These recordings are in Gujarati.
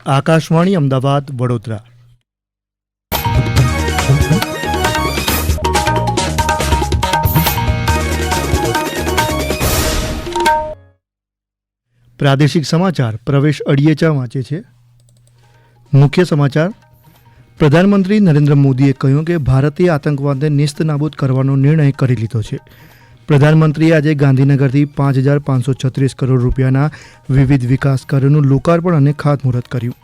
આકાશવાણી અમદાવાદ વડોદરા. પ્રાદેશિક સમાચાર પ્રવેશ અડિયેચા વાંચે છે. મુખ્ય સમાચાર. પ્રધાનમંત્રી નરેન્દ્ર મોદીએ કહ્યું કે ભારતે આતંકવાદને નેસ્તનાબૂદ કરવાનો નિર્ણય કરી લીધો છે. પ્રધાનમંત્રીએ આજે ગાંધીનગરથી 5,536 કરોડ રૂપિયાના વિવિધ વિકાસ કાર્યોનું લોકાર્પણ અને ખાતમુહૂર્ત કર્યું.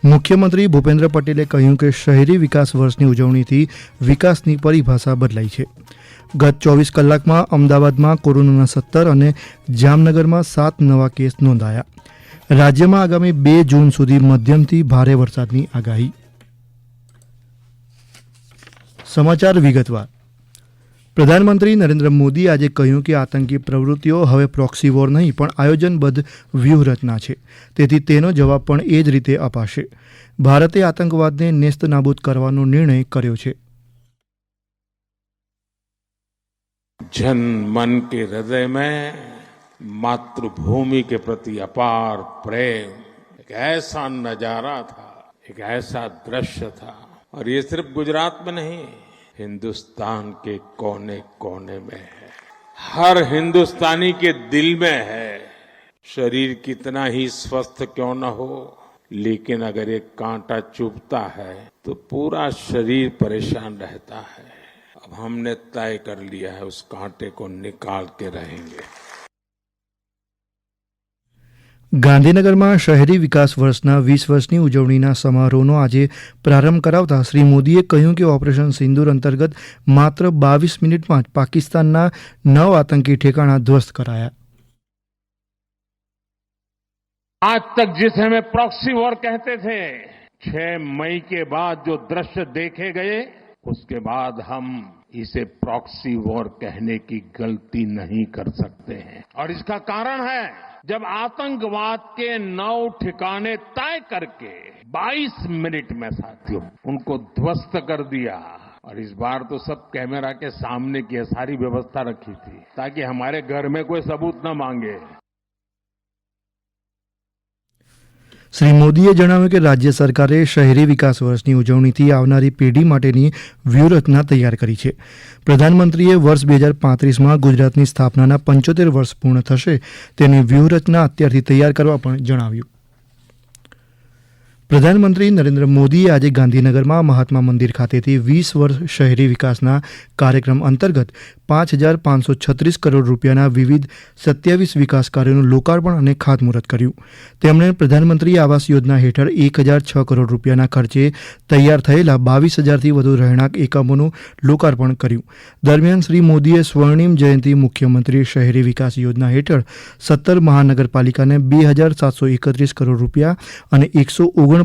મુખ્યમંત્રી ભૂપેન્દ્ર પટેલે કહ્યું કે શહેરી વિકાસ વર્ષની ઉજવણીથી વિકાસની પરિભાષા બદલાઈ છે. ગત 24 કલાકમાં અમદાવાદમાં કોરોનાના 17 અને જામનગરમાં 7 નવા કેસ નોંધાયા. રાજ્યમાં આગામી 2 જૂન સુધી મધ્યમથી ભારે વરસાદની આગાહી. સમાચાર વિગતવાર. પ્રધાનમંત્રી નરેન્દ્ર મોદીએ આજે કહ્યું કે આતંકી પ્રવૃત્તિઓ હવે પ્રોક્સી વોર નહીં પણ આયોજનબદ્ધ વ્યૂહરચના છે. તેથી તેનો જવાબ પણ એ જ રીતે અપાશે. ભારતે આતંકવાદને નેસ્તનાબૂદ કરવાનો નિર્ણય કર્યો છે. जन मन के हृदय में मातृभूमि के प्रति अपार प्रेम एक ऐसा नजारा था, एक ऐसा दृश्य था. और ये सिर्फ गुजरात में नहीं, हिंदुस्तान के कोने कोने में है. हर हिंदुस्तानी के दिल में है. शरीर कितना ही स्वस्थ क्यों न हो, लेकिन अगर एक कांटा चुभता है तो पूरा शरीर परेशान रहता है. अब हमने तय कर लिया है उस कांटे को निकाल के रहेंगे. ગાંધીનગરમાં શહેરી વિકાસ વર્ષના 20 વર્ષની ઉજવણીના સમારોહનો આજે પ્રારંભ કરાવતા શ્રી મોદીએ કહ્યું કે ઓપરેશન સિંદૂર અંતર્ગત માત્ર 22 મિનિટમાં જ પાકિસ્તાનના 9 આતંકી ઠેકાણા ધ્વસ્ત કરાયા. आज तक जिसे हमें प्रॉक्सी वॉर कहते थे, 6 मई के बाद जो दृश्य देखे गए, उसके बाद हम इसे प्रॉक्सी वॉर कहने की गलती नहीं कर सकते हैं. और इसका कारण है, जब आतंकवाद के 9 ठिकाने तय करके 22 मिनट में साथियों उनको ध्वस्त कर दिया. और इस बार तो सब कैमरा के सामने की सारी व्यवस्था रखी थी ताकि हमारे घर में कोई सबूत न मांगे. શ્રી મોદીએ જણાવ્યું કે રાજ્ય સરકારે શહેરી વિકાસ વર્ષની ઉજવણીથી આવનારી પેઢી માટેની વ્યૂહરચના તૈયાર કરી છે. પ્રધાનમંત્રીએ વર્ષ 2035માં ગુજરાતની સ્થાપનાના 75 વર્ષ પૂર્ણ થશે તેની વ્યૂહરચના અત્યારથી તૈયાર કરવા પણ જણાવ્યું. પ્રધાનમંત્રી નરેન્દ્ર મોદીએ આજે ગાંધીનગરમાં મહાત્મા મંદિર ખાતેથી 20 વર્ષ શહેરી વિકાસના કાર્યક્રમ અંતર્ગત 5,536 કરોડ રૂપિયાના વિવિધ 27 વિકાસ કાર્યોનું લોકાર્પણ અને ખાતમુહૂર્ત કર્યું. તેમણે પ્રધાનમંત્રી આવાસ યોજના હેઠળ 1,006 કરોડ રૂપિયાના ખર્ચે તૈયાર થયેલા 22,000થી વધુ રહેણાંક એકમોનું લોકાર્પણ કર્યું. દરમિયાન શ્રી મોદીએ સ્વર્ણિમ જયંતિ મુખ્યમંત્રી શહેરી વિકાસ યોજના હેઠળ 17 મહાનગરપાલિકાને 2,731 કરોડ રૂપિયા અને 149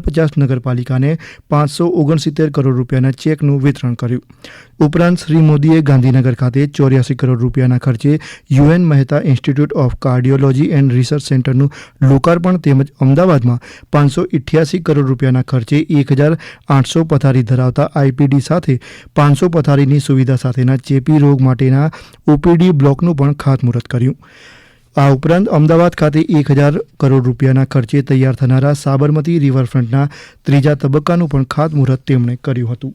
નગરપાલિકાને 569 કરોડ રૂપિયાના ચેકનું વિતરણ કર્યું. ઉપરાંત શ્રી મોદીએ ગાંધીનગર ખાતે 84 કરોડ રૂપિયાના ખર્ચે UN Mehta institute of cardiology and research સેન્ટરનું લોકાર્પણ તેમજ અમદાવાદમાં 588 કરોડ રૂપિયાના ખર્ચે 1,800 પથારી ધરાવતા આઈપીડી સાથે 500 પથારીની સુવિધા સાથેના ચેપી રોગ માટેના ઓપીડી બ્લોકનું પણ ખાતમુહૂર્ત કર્યું. આ ઉપરાંત અમદાવાદ ખાતે 1,000 કરોડ રૂપિયાના ખર્ચે તૈયાર થનારા સાબરમતી રિવરફ્રન્ટના 3જા તબક્કાનું પણ ખાતમુહૂર્ત તેમણે કર્યું હતું.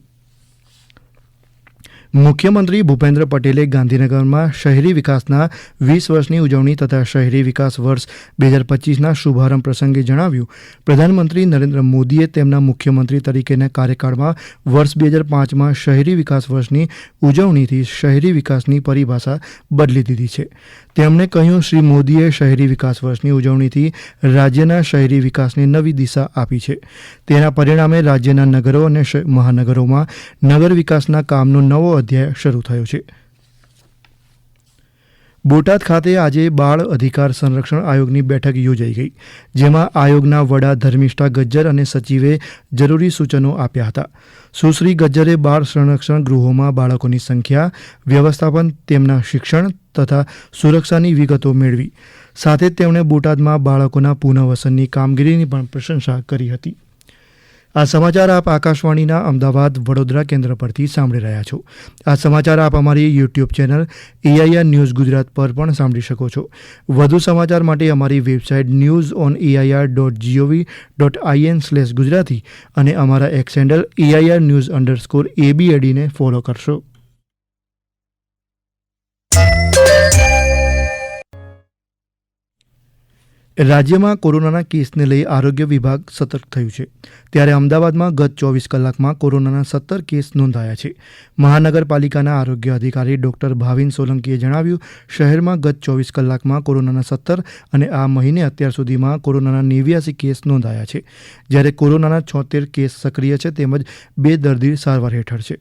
મુખ્યમંત્રી ભૂપેન્દ્ર પટેલે ગાંધીનગરમાં શહેરી વિકાસના 20 વર્ષની ઉજવણી તથા શહેરી વિકાસ વર્ષ 2025ના શુભારંભ પ્રસંગે જણાવ્યું, પ્રધાનમંત્રી નરેન્દ્ર મોદીએ તેમના મુખ્યમંત્રી તરીકેના કાર્યકાળમાં વર્ષ 2005માં શહેરી વિકાસ વર્ષની ઉજવણીથી શહેરી વિકાસની પરિભાષા બદલી દીધી છે. તેમણે કહ્યું, શ્રી મોદીએ શહેરી વિકાસ વર્ષની ઉજવણીથી રાજ્યના શહેરી વિકાસને નવી દિશા આપી છે. તેના પરિણામે રાજ્યના નગરો અને મહાનગરોમાં નગર વિકાસના કામનો નવો અધ્યાય શરૂ થયો છે. બોટાદ ખાતે આજે બાળ અધિકાર સંરક્ષણ આયોગની બેઠક યોજાઈ ગઈ, જેમાં આયોગના વડા ધર્મિષ્ઠા ગજ્જર અને સચિવે જરૂરી સૂચનો આપ્યા હતા. સુશ્રી ગજ્જરે બાળ સંરક્ષણ ગૃહોમાં બાળકોની સંખ્યા, વ્યવસ્થાપન, તેમના શિક્ષણ તથા સુરક્ષાની વિગતો મેળવી. સાથે જ તેમણે બોટાદમાં બાળકોના પુનઃવસનની કામગીરીની પણ પ્રશંસા કરી હતી. આ સમાચાર આપ આકાશવાણીના અમદાવાદ વડોદરા કેન્દ્ર પરથી સાંભળી રહ્યા છો. આ સમાચાર આપ અમારી YouTube channel AIR news Gujarat પર પણ સાંભળી શકો છો. વધુ સમાચાર માટે અમારી વેબસાઇટ news.air.gov.in/gujarati અને અમારા એક્સ હેન્ડલ AIR_news_ABAD ને ફોલો કરશો. રાજ્યમાં કોરોનાના કેસને લઈ આરોગ્ય વિભાગ સતર્ક થયું છે. ત્યારે અમદાવાદમાં ગત 24 કલાકમાં કોરોનાના 17 કેસ નોંધાયા છે. મહાનગરપાલિકાના આરોગ્ય અધિકારી ડોક્ટર ભાવિન સોલંકીએ જણાવ્યું, શહેરમાં ગત 24 કલાકમાં કોરોનાના 17 અને આ મહિને અત્યાર સુધીમાં કોરોનાના 89 કેસ નોંધાયા છે. જ્યારે કોરોનાના 76 કેસ સક્રિય છે તેમજ 2 દર્દી સારવાર હેઠળ છે.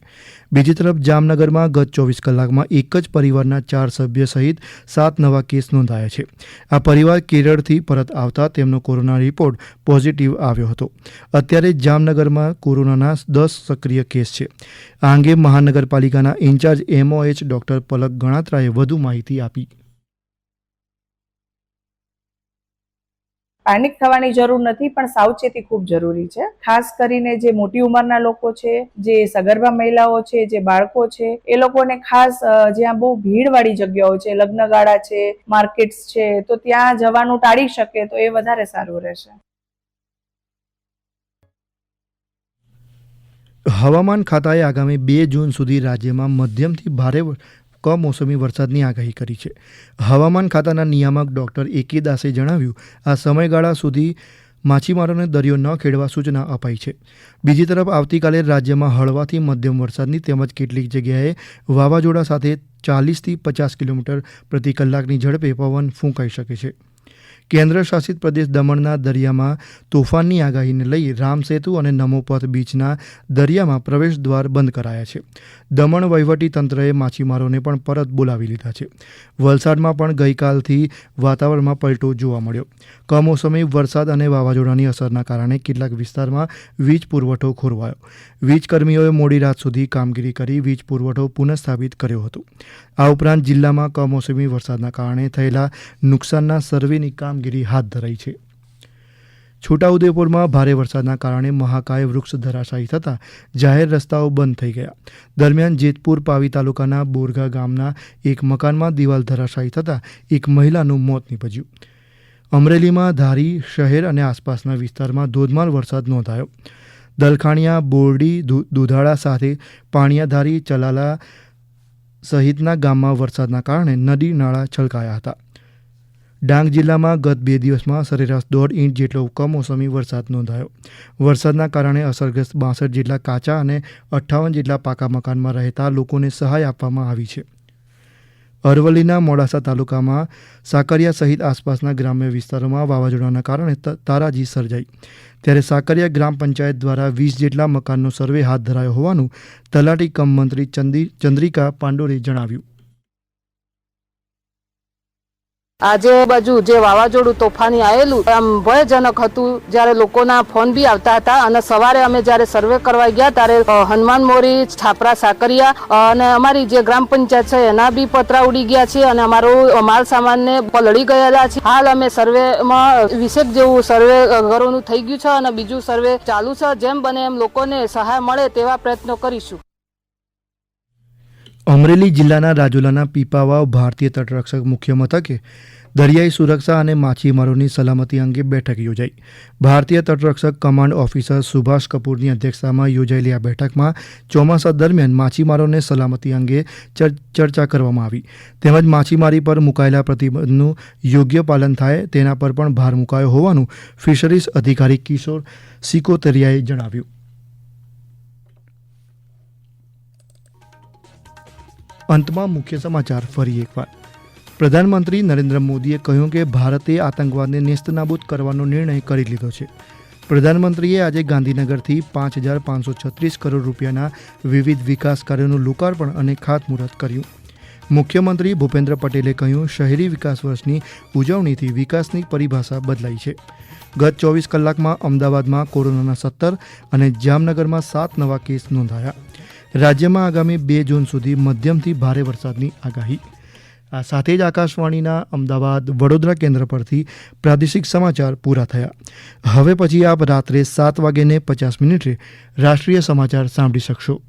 બીજી તરફ જામનગરમાં ગત 24 કલાકમાં એક જ પરિવારના 4 સભ્ય સહિત 7 નવા કેસ નોંધાયા છે. આ પરિવાર કેરળથી પરત આવતા તેમનો કોરોના રિપોર્ટ પોઝિટિવ આવ્યો હતો. અત્યારે જામનગરમાં કોરોનાના 10 સક્રિય કેસ છે. આ અંગે મહાનગરપાલિકાના ઇન્ચાર્જ MOH ડોક્ટર પલક ગણાત્રાએ વધુ માહિતી આપી. પેનિક થવાની જરૂર નથી, પણ સાવચેતી ખૂબ જરૂરી છે. ખાસ કરીને જે મોટી ઉંમરના લોકો છે, જે સગર્ભા મહિલાઓ છે, જે બાળકો છે, એ લોકોને ખાસ જ્યાં બહુ ભીડવાળી જગ્યાઓ છે, લગ્નગાળા છે, માર્કેટ્સ છે, તો ત્યાં જવાનું ટાળી શકે તો એ વધારે સારું રહેશે. હવામાન ખાતાએ આગામી 2 જૂન સુધી રાજ્યમાં મધ્યમથી ભારે કમોસમી વરસાદની આગાહી કરી છે. હવામાન ખાતાના નિયામક ડોક્ટર AK દાસે જણાવ્યું, આ સમયગાળા સુધી માછીમારોને દરિયો ન ખેડવા સૂચના અપાઈ છે. બીજી તરફ આવતીકાલે રાજ્યમાં હળવાથી મધ્યમ વરસાદની તેમજ કેટલીક જગ્યાએ વાવાઝોડા સાથે 40થી 50 કિલોમીટર પ્રતિ કલાકની ઝડપે પવન ફૂંકાઈ શકે છે. કેન્દ્ર શાસિત પ્રદેશ દમણના દરિયામાં તોફાનની આગાહીને લઈ રામસેતુ અને નમોપથ બીચના દરિયામાં પ્રવેશ દ્વાર બંધ કરાયા છે. દમણ વહીવટી તંત્રએ માછીમારોને પણ પરત બોલાવી લીધા છે. વલસાડમાં પણ ગઈકાલથી વાતાવરણમાં પલટો જોવા મળ્યો. કમોસમી વરસાદ અને વાવાઝોડાની અસરના કારણે કેટલાક વિસ્તારમાં વીજ પુરવઠો ખોરવાયો. વીજ કર્મીઓએ મોડી રાત સુધી કામગીરી કરી વીજ પુરવઠો પુનઃસ્થાપિત કર્યો હતો. આ ઉપરાંત જિલ્લામાં કમોસમી વરસાદના કારણે થયેલા નુકસાનના સર્વેની કામગીરી હાથ ધરાઈ છે. છોટાઉદેપુરમાં ભારે વરસાદના કારણે મહાકાય વૃક્ષ ધરાશાયી થતાં જાહેર રસ્તાઓ બંધ થઈ ગયા. દરમિયાન જેતપુર પાવી તાલુકાના બોરગા ગામના એક મકાનમાં દિવાલ ધરાશાયી થતાં એક મહિલાનું મોત નીપજ્યું. અમરેલીમાં ધારી શહેર અને આસપાસના વિસ્તારમાં ધોધમાર વરસાદ નોંધાયો. દલખાણીયા, બોરડી, દુધાળા સાથે પાણીયાધારી, ચલાલા સહિતના ગામમાં વરસાદના કારણે નદી નાળા છલકાયા હતા. ડાંગ જિલ્લામાં ગત 2 દિવસમાં સરેરાશ 1.5 ઇંચ જેટલો કમોસમી વરસાદ નોંધાયો. વરસાદના કારણે અસરગ્રસ્ત 62 જેટલા કાચા અને 58 જેટલા પાકા મકાનમાં રહેતા લોકોને સહાય આપવામાં આવી છે. અરવલ્લીના મોડાસા તાલુકામાં સાકરિયા સહિત આસપાસના ગ્રામ્ય વિસ્તારોમાં વાવાઝોડાના કારણે તારાજી સર્જાઈ. ત્યારે સાકરિયા ગ્રામ પંચાયત દ્વારા 20 જેટલા મકાનનો સર્વે હાથ ધરાયો હોવાનું તલાટી કમ મંત્રી ચંદ્રિકા પાંડોરે જણાવ્યું. આજે બાજુ જે વાવાઝોડું તોફાની આવેલું આમ ભયજનક હતું. જ્યારે લોકોના ફોન બી આવતા હતા અને સવારે અમે જ્યારે સર્વે કરવા ગયા ત્યારે હનુમાન મોરી, છાપરા, સાકરિયા અને અમારી જે ગ્રામ પંચાયત છે એના બી પતરા ઉડી ગયા છે અને અમારું માલ સામાનને પલળી ગયેલા છે. હાલ અમે સર્વેમાં 20 જેવું સર્વે ઘરોનું થઈ ગયું છે અને બીજું સર્વે ચાલુ છે. જેમ બને એમ લોકોને સહાય મળે તેવા પ્રયત્નો કરીશું. અમરેલી જિલ્લાના રાજુલાના પીપાવાવ ભારતીય તટરક્ષક મુખ્ય મથકે દરિયાઈ સુરક્ષા અને માછીમારોની સલામતી અંગે બેઠક યોજાઈ. ભારતીય તટરક્ષક કમાન્ડ ઓફિસર સુભાષ કપૂરની અધ્યક્ષતામાં યોજાયેલી આ બેઠકમાં ચોમાસા દરમિયાન માછીમારોને સલામતી અંગે ચર્ચા કરવામાં આવી. તેમજ માછીમારી પર મુકાયેલા પ્રતિબંધનું યોગ્ય પાલન થાય તેના પર પણ ભાર મુકાયો હોવાનું ફિશરીઝ અધિકારી કિશોર સિકોતરિયાએ જણાવ્યું. અંતમાં મુખ્ય સમાચાર ફરી એકવાર. પ્રધાનમંત્રી નરેન્દ્ર મોદીએ કહ્યું કે ભારતે આતંકવાદને નેસ્તનાબૂદ કરવાનો નિર્ણય કરી લીધો છે. પ્રધાનમંત્રીએ આજે ગાંધીનગરથી 5,536 કરોડ રૂપિયાના વિવિધ વિકાસ કાર્યોનું લોકાર્પણ અને ખાતમુહૂર્ત કર્યું. મુખ્યમંત્રી ભૂપેન્દ્ર પટેલે કહ્યું, શહેરી વિકાસ વર્ષની ઉજવણીથી વિકાસની પરિભાષા બદલાઈ છે. ગત 24 કલાકમાં અમદાવાદમાં કોરોનાના 17 અને જામનગરમાં 7 નવા કેસ નોંધાયા. રાજ્યમાં આગામી 2 જૂન સુધી મધ્યમથી ભારે વરસાદની આગાહી. આ સાથે જ આકાશવાણીના અમદાવાદ વડોદરા કેન્દ્ર પરથી પ્રાદેશિક સમાચાર પૂરા થયા. હવે પછી આપ રાત્રે 7:50 રાષ્ટ્રીય સમાચાર સાંભળી શકશો.